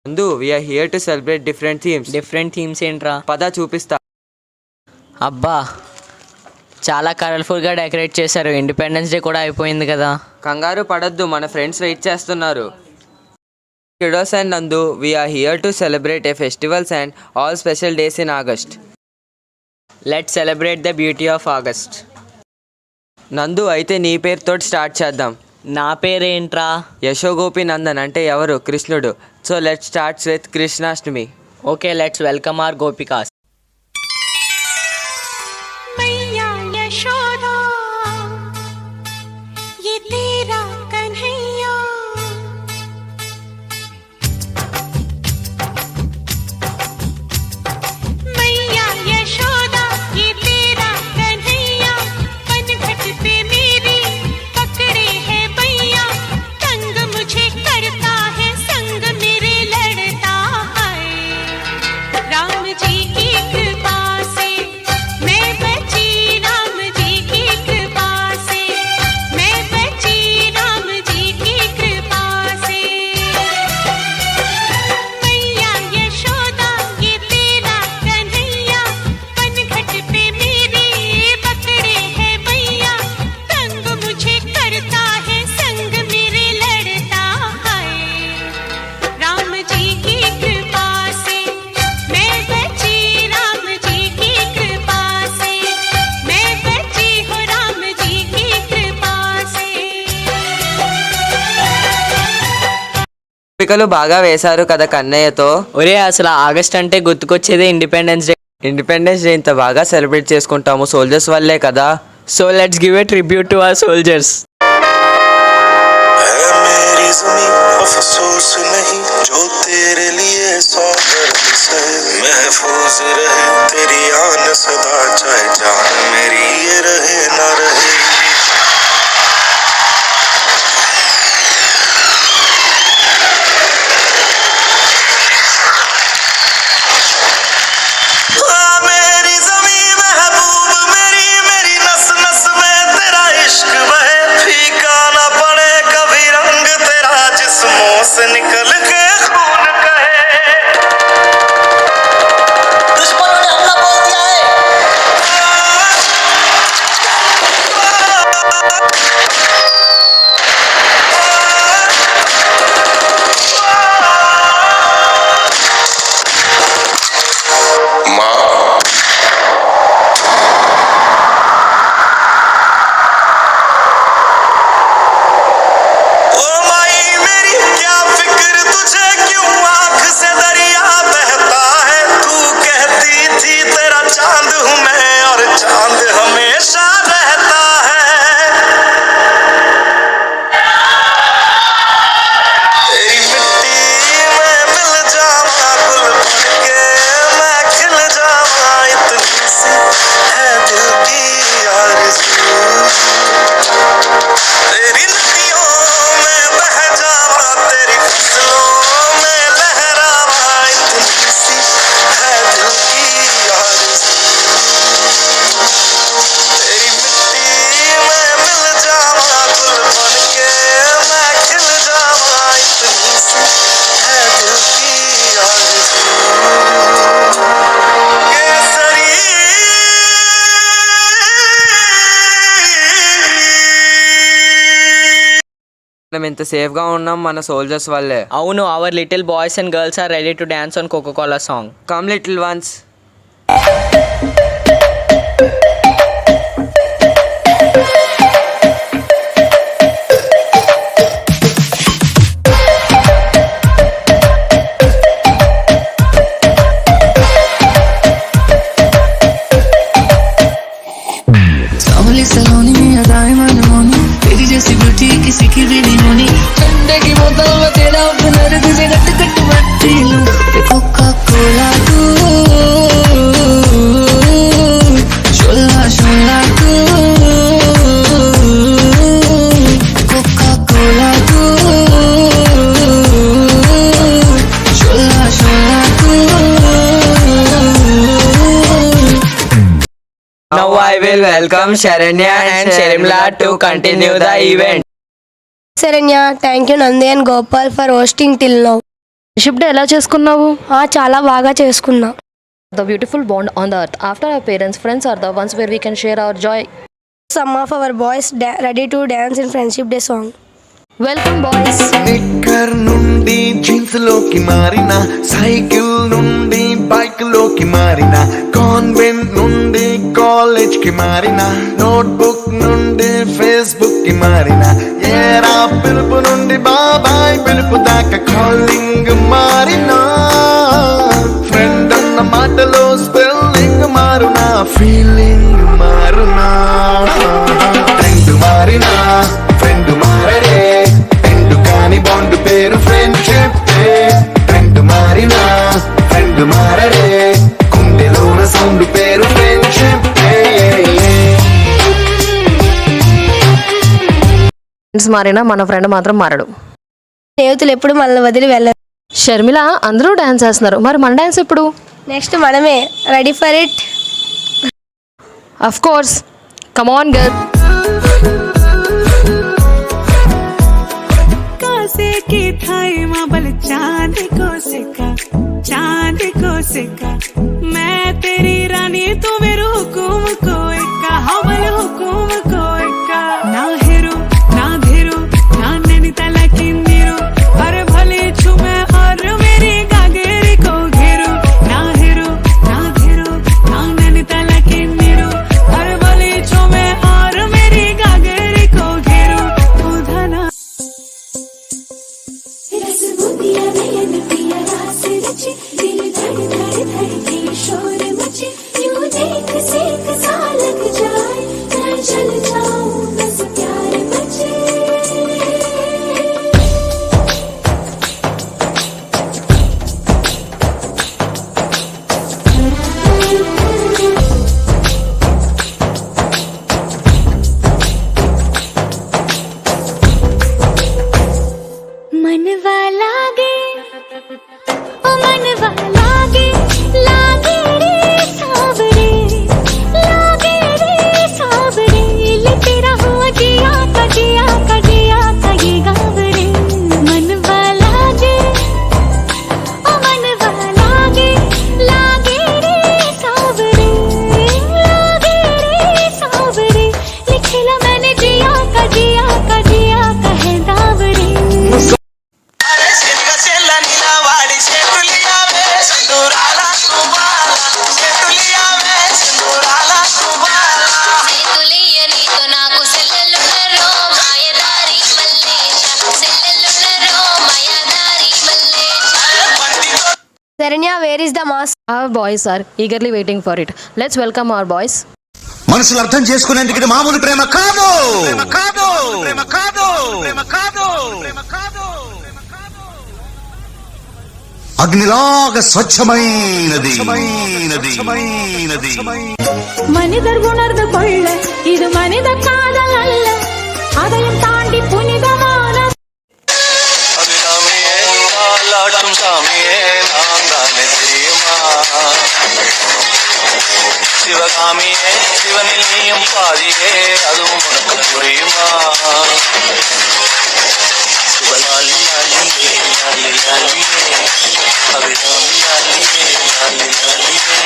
నందు we are here to celebrate different themes. Different themes ఏంట్రా? పద చూపిస్తా. అబ్బా, చాలా కలర్ఫుల్గా డెకరేట్ చేశారు. ఇండిపెండెన్స్ డే కూడా అయిపోయింది కదా. కంగారు పడద్దు, మన ఫ్రెండ్స్ వెయిట్ చేస్తున్నారు. Kiddos and Nandu we are here to celebrate a festivals and all special days in August. Let's celebrate the beauty of August. Nandu అయితే నీ పేరుతో స్టార్ట్ చేద్దాం. నా పేరేంట్రా? యశోగోపి నందన్ అంటే ఎవరు? కృష్ణుడు. So let's start with Krishnashtami. Okay, let's welcome our gopikas. मैया यशोदा ये तेरा कन्हैया मैया यशोदा ये तेरा कन्हैया पनघट पे मेरी पकड़े है भैया तंग मुझे करता है संग मेरे लड़ता है राम जी की कृपा से मैं बची राम जी की कृपा से मैं बची राम जी की कृपा से मैया यशोदा ये तेरा कन्हैया पनघट पे मेरी पकड़े है भैया तंग मुझे करता है संग मेरे लड़ता है राम जी की कृपा से मैं बची राम जी की कृपा से मैं बची हूँ राम जी की कृपा से పికలు బాగా వేశారు కదా కన్నయ్యతో. ఒరే, అసలు ఆగస్ట్ అంటే గుర్తుకొచ్చేదే ఇండిపెండెన్స్ డే. ఇండిపెండెన్స్ డే ఇంత బాగా సెలబ్రేట్ చేసుకుంటాము సోల్జర్స్ వల్లే కదా. So let's give a tribute to our soldiers. है मेरी ज़मीं अफसोस नहीं जो तेरे लिए सौ दर्द सहे महफूज रहे तेरी आन सदा चाहे जान मेरी ये रहे ना रहे हाँ, मेरी ज़मीं महबूब मेरी मेरी नस नस में तेरा इश्क बहे फीका ना पड़े कभी रंग तेरा जिस्मों से निकल के खून कहे दुश्मनों ने हमला बोल दिया है माँ ओ माई मेरी क्या फिक्र तुझे क्यों आँख से दरिया बहता है तू कहती थी तेरा चांद हूँ मैं और चांद हमेशा रहता है तेरी मिट्टी में मिल जावा गुल बन के मैं खिल जावा इतनी सी है दिल की आरज़ू तेरी नदियों में बह जावा तेरी फसलों में लहरावा इतनी सी है दिल की आरज़ू तेरी मिट्टी में मिल जावा गुल बन के मैं खिल जावा इतनी सी है दिल की आरज़ू మనం ఇంత సేఫ్ గా ఉన్నాం మన సోల్జర్స్ వల్లే. అవును, our little boys and girls are ready to dance on Coca Cola song. Come little ones. सावली सलोनी अदाएं मनमोनी तेरी जैसी ब्यूटी किसी की भी नहीं होनी ठंडे की बोतल में तेरा अपना तुझे गट गट मैं पी लूं कोका कोला तू शोला शोला तू कोका कोला तू शोला शोला तू Now I will welcome Sharanya and Sharimla to continue the event. Saranya, thank you Nandi and Gopal for hosting till now. Friendship day ఎలా చేసుకున్నావు? చాలా బాగా చేసుకున్నా. The beautiful bond on the earth. After our parents, friends are the ones where we can share our joy. Some of our boys ready to dance in Friendship Day song. Welcome boys. నిక్కర్ నుండి jeans లోకి మారిన, cycle నుండి bike లోకి మారిన, convent నుండి college కి మారిన, notebook నుండి ఫేస్బుక్ కి మారిన, ఏరా పిలుపు నుండి బాబాయ్ పిలుపు దాకా కాలింగ్ మారిన, ఫ్రెండ్ అన్న మాటలో స్పెల్లింగ్ మారునా, ఫీలింగ్ మారునా, ఫ్రెండ్ మారినా ఫ్రెండ్ మారడే, ఫ్రెండ్ కాని బాండ్ పేరు ఫ్రెండ్షిప్ డే, ఫ్రెండ్ మారినా ఫ్రెండ్ మారడే, గుండెలోన సౌండ్ పేరు ఫ్రెండ్షిప్ డే. ఫ్రెండ్స్ మారినా మన ఫ్రెండ్ మాత్రం మారడు. స్నేహితులు ఎప్పుడు మనల్ని వదిలి వెళ్ళరు. షర్మిల, అందరూ డాన్స్ చేస్తున్నారు, మరి మన డాన్స్ ఎప్పుడు? నెక్స్ట్ మనమే. Ready for it? Of course. Come on girl. कासे की थाई माबल चांद को सिक्का मैं तेरी रानी तू मेरे हुकुम को इक्का हवल हुकुम को इक्का ना हेरो ना धेरो ना नैनीताल की नीरो अरे भले छुमे और मेरी गागेरी को घेरो ना हेरो ना धेरो ना नैनीताल की नीरो अरे भले छुमे और मेरी गागेरी को घेरो उधना रसबूतिया नयन पिया रास रचे दिल धड़ धड़ धड़के शोर मचे यूं देख सेक सा लग जाए मैं चल जाऊं बस प्यार बचे मनवा लागे ओ मनवा लागे लागे रे सावरे ले तेरा हुआ जिया का ये गाँव रे मनवा लागे ओ मनवा लागे लागे रे सावरे लिखला मैंने जिया का है दावरे Saranya, where is the mask? Our boys are eagerly waiting for it. Let's welcome our boys. మనసులు అర్థం చేసుకునేందుకు ఇది మామూలు ప్రేమ కాదు, ప్రేమ కాదు, ప్రేమ కాదు, ప్రేమ కాదు, ప్రేమ కాదు. అగ్నిలాగా స్వచ్ఛమైనది, மனிதர் உணர்ந்து கொள்ள இது மனித காதல் அல்ல அதையும் தாண்டி புனிதமான அபிராமியே சாமியே நான் தானே தெரியுமா, சிவகாமியே சிவனில் நீயும் பாதியே அதுவும் உனக்கு புரியுமா, சுபலாலி லாலியே லாலி லாலியே அபிராமி லாலியே லாலி லாலியே.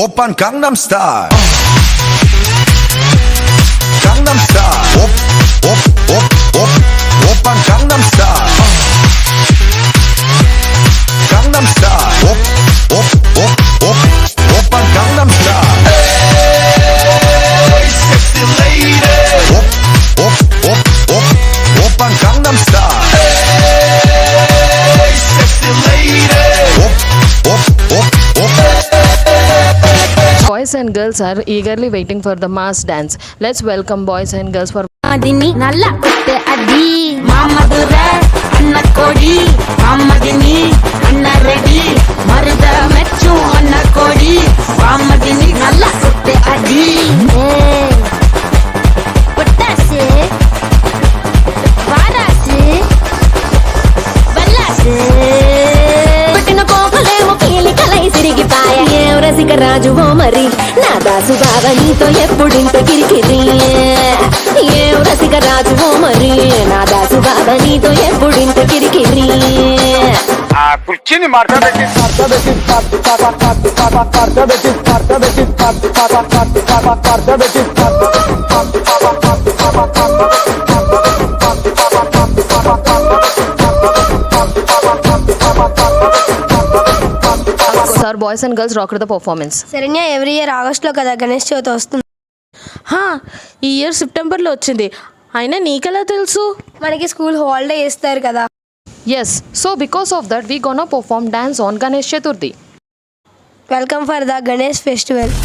Open Gangnam Style, Gangnam Style, Open Gangnam Style, Gangnam Style, Open Gangnam Style. Hey, sexy lady, Open Gangnam Style. Hey, sexy lady, Boys and girls are eagerly waiting for the mass dance. Let's welcome boys and girls for అదిని నల్ల కొట్టే అది మామధుర అన్న కోడి మామదిని అన్న ready మరుద మెచ్చు అన్న కోడి మామదిని నల్ల కొట్టే అది పొట్టాసి వారాసి బల్లాసి పుట్టిన కోపలేమో పీలికలై సిరిగిపాయ ఏం రసిక రాజువో మరి నా దాసు బావ నీతో ఎప్పుడింత కిరికిరి రసిక రాజు మరి నా దాసు బాబా నీతో ఎప్పుడింత కిరికిరి కుర్చీని మార్చబెట్టి Sir, boys and girls, rock the performance. Saranya every year ఆగస్ట్లో కదా గణేష్ చవితి వస్తుంది. ఈ ఇయర్ సెప్టెంబర్లో వచ్చింది. అయినా నీకెలా తెలుసు? మనకి స్కూల్ హాలిడే ఇస్తారు కదా. Yes, so because of that, we gonna perform dance on Ganesh Chaturthi. Welcome for the Ganesh festival.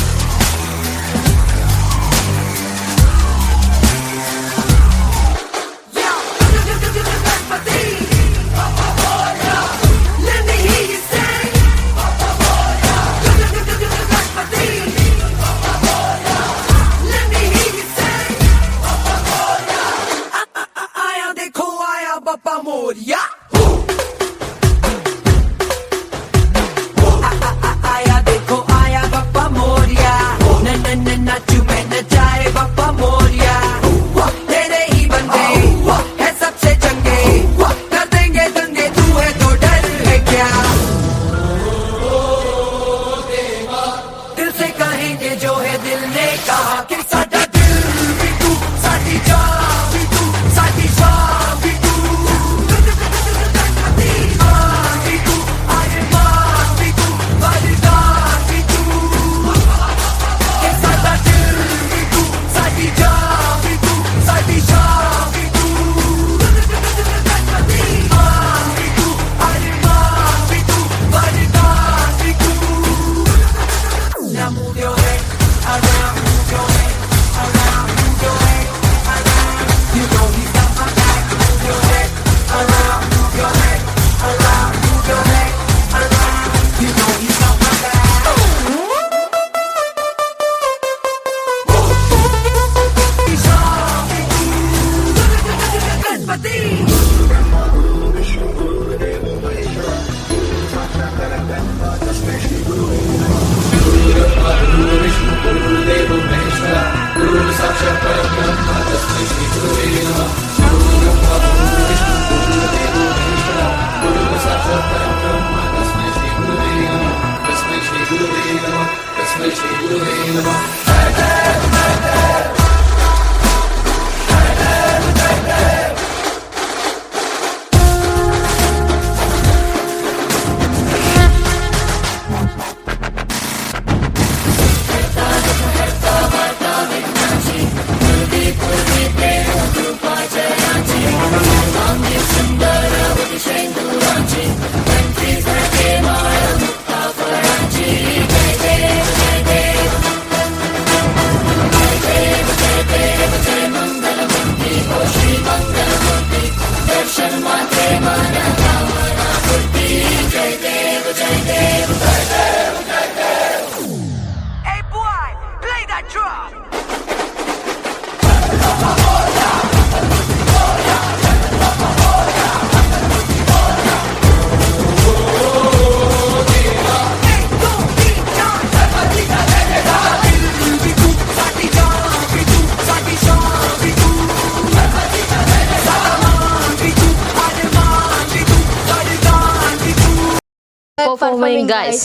Performing guys.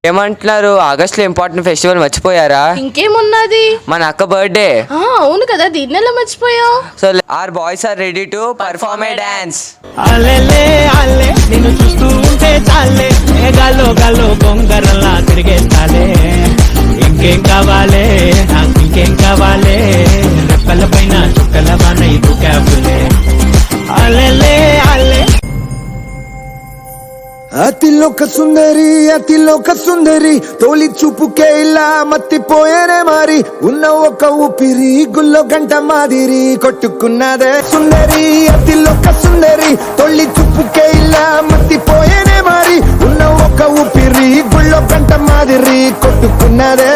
ఏమంటున్నారు? ఆగస్ట్లో ఇంపార్టెంట్ ఫెస్టివల్ మర్చిపోయారా? ఇంకేమున్నది? మన అక్క బర్త్డే. అవును కదా, దీన్ని ఎలా మర్చిపోయావు? So our boys are ready to perform a dance. నిన్ను చూస్తూ ఉంటే చాలే గాల్లో గాల్లో బొంగరలా తిరిగేస్తాలే. ఇంకేం కావాలే నాకు, ఇంకేం కావాలే? రెప్పల పైన చుక్కల వాన ఇదు క్యాబులే. అల్లెలే అల్లే అతిలోక సుందరి తోలి చూపుకే ఇలా మత్తిపోయేనే మారి ఉన్న ఒక ఊపిరి గుల్లో గంట మాదిరి కొట్టుకున్నదే సుందరి. అతిలోక సుందరి తోలి చూపుకే ఇలా మత్తిపోయేనే మారి ఉన్న ఒక ఊపిరి గుల్లో గంట మాదిరి కొట్టుకున్నదే.